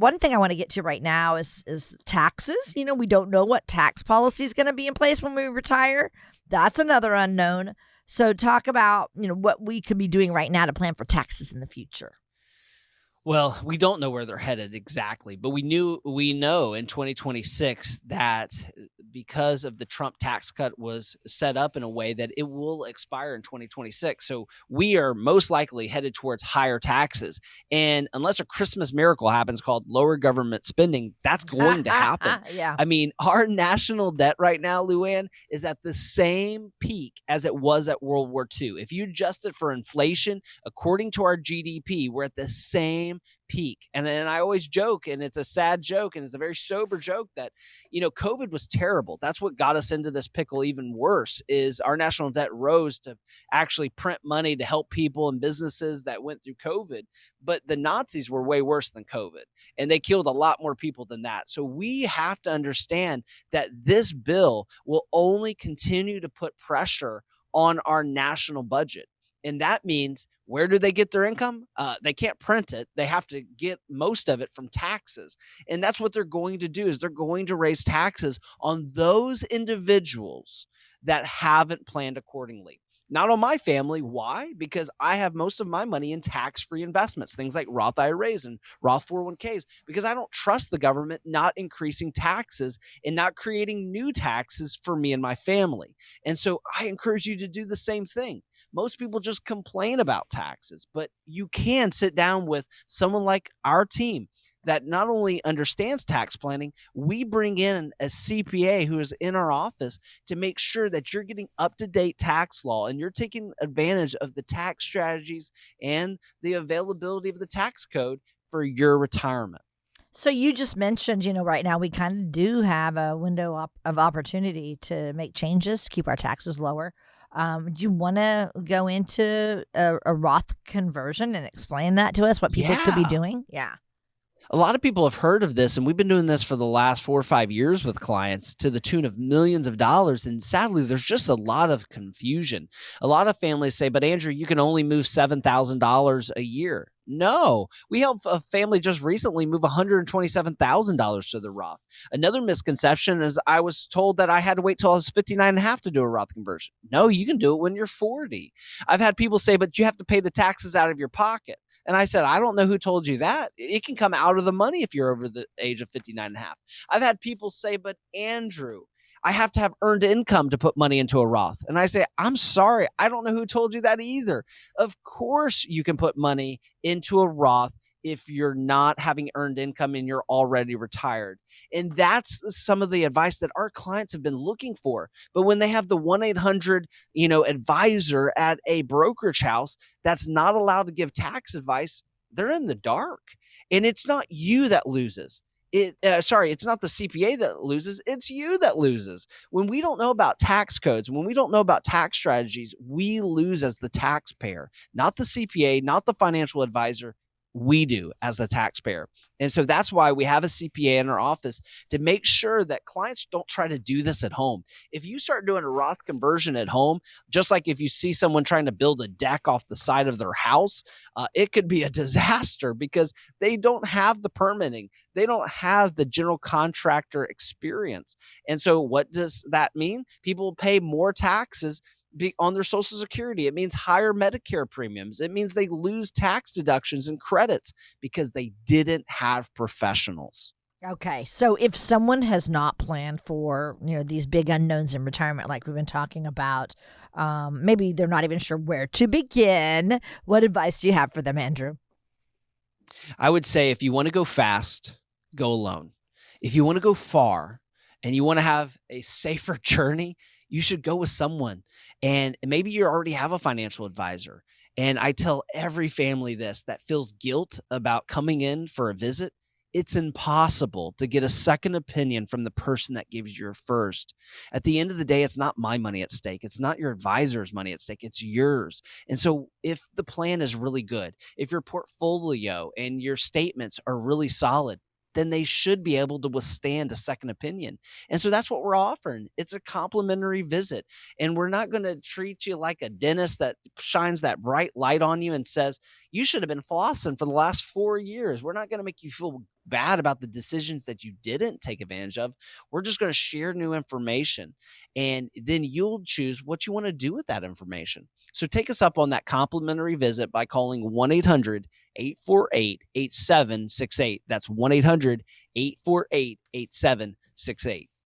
One thing I want to get to right now is taxes. We don't know what tax policy is going to be in place when we retire. That's another unknown. So talk about, what we could be doing right now to plan for taxes in the future. Well, we don't know where they're headed exactly, but we know in 2026 that because of the Trump tax cut was set up in a way that it will expire in 2026. So we are most likely headed towards higher taxes. And unless a Christmas miracle happens called lower government spending, that's going to happen. Yeah. I mean, our national debt right now, Luann, is at the same peak as it was at World War II. If you adjust it for inflation, according to our GDP, we're at the same peak. And then I always joke, and it's a sad joke, and it's a very sober joke, that COVID was terrible. That's what got us into this pickle. Even worse is our national debt rose to actually print money to help people and businesses that went through COVID. But the Nazis were way worse than COVID, and they killed a lot more people than that. So we have to understand that this bill will only continue to put pressure on our national budget. And that means, where do they get their income? They can't print it. They have to get most of it from taxes. And that's what they're going to do, is they're going to raise taxes on those individuals that haven't planned accordingly. Not on my family. Why? Because I have most of my money in tax-free investments, things like Roth IRAs and Roth 401ks, because I don't trust the government not increasing taxes and not creating new taxes for me and my family. And so I encourage you to do the same thing. Most people just complain about taxes, but you can sit down with someone like our team that not only understands tax planning, we bring in a CPA who is in our office to make sure that you're getting up-to-date tax law and you're taking advantage of the tax strategies and the availability of the tax code for your retirement. So you just mentioned, right now we kind of do have a window of opportunity to make changes to keep our taxes lower. Do you want to go into a Roth conversion and explain that to us, what people could be doing? Yeah. A lot of people have heard of this, and we've been doing this for the last 4 or 5 years with clients to the tune of millions of dollars. And sadly, there's just a lot of confusion. A lot of families say, but Andrew, you can only move $7,000 a year. No, we have a family just recently move $127,000 to the Roth. Another misconception is I was told that I had to wait till I was 59 and a half to do a Roth conversion. No, you can do it when you're 40. I've had people say, but you have to pay the taxes out of your pocket. And I said, I don't know who told you that. It can come out of the money if you're over the age of 59 and a half. I've had people say, but Andrew, I have to have earned income to put money into a Roth. And I say, I'm sorry, I don't know who told you that either. Of course you can put money into a Roth if you're not having earned income and you're already retired. And that's some of the advice that our clients have been looking for. But when they have the 1-800, advisor at a brokerage house that's not allowed to give tax advice, they're in the dark. And it's not you that loses. It's not the CPA that loses, it's you that loses. When we don't know about tax codes, when we don't know about tax strategies, we lose as the taxpayer, not the CPA, not the financial advisor. We do as the taxpayer. And so that's why we have a CPA in our office to make sure that clients don't try to do this at home. If you start doing a Roth conversion at home, just like if you see someone trying to build a deck off the side of their house, it could be a disaster because they don't have the permitting. They don't have the general contractor experience. And so what does that mean? People pay more taxes on their Social Security. It means higher Medicare premiums. It means they lose tax deductions and credits because they didn't have professionals. Okay. So if someone has not planned for, these big unknowns in retirement, like we've been talking about, maybe they're not even sure where to begin. What advice do you have for them, Andrew? I would say if you want to go fast, go alone. If you want to go far and you want to have a safer journey, you should go with someone. And maybe you already have a financial advisor. And I tell every family this that feels guilt about coming in for a visit. It's impossible to get a second opinion from the person that gives you your first. At the end of the day, it's not my money at stake. It's not your advisor's money at stake. It's yours. And so if the plan is really good, if your portfolio and your statements are really solid, then they should be able to withstand a second opinion. And so that's what we're offering. It's a complimentary visit. And we're not going to treat you like a dentist that shines that bright light on you and says, you should have been flossing for the last 4 years. We're not going to make you feel bad about the decisions that you didn't take advantage of. We're just going to share new information, and then you'll choose what you want to do with that information. So take us up on that complimentary visit by calling 1-800-848-8768. That's 1-800-848-8768.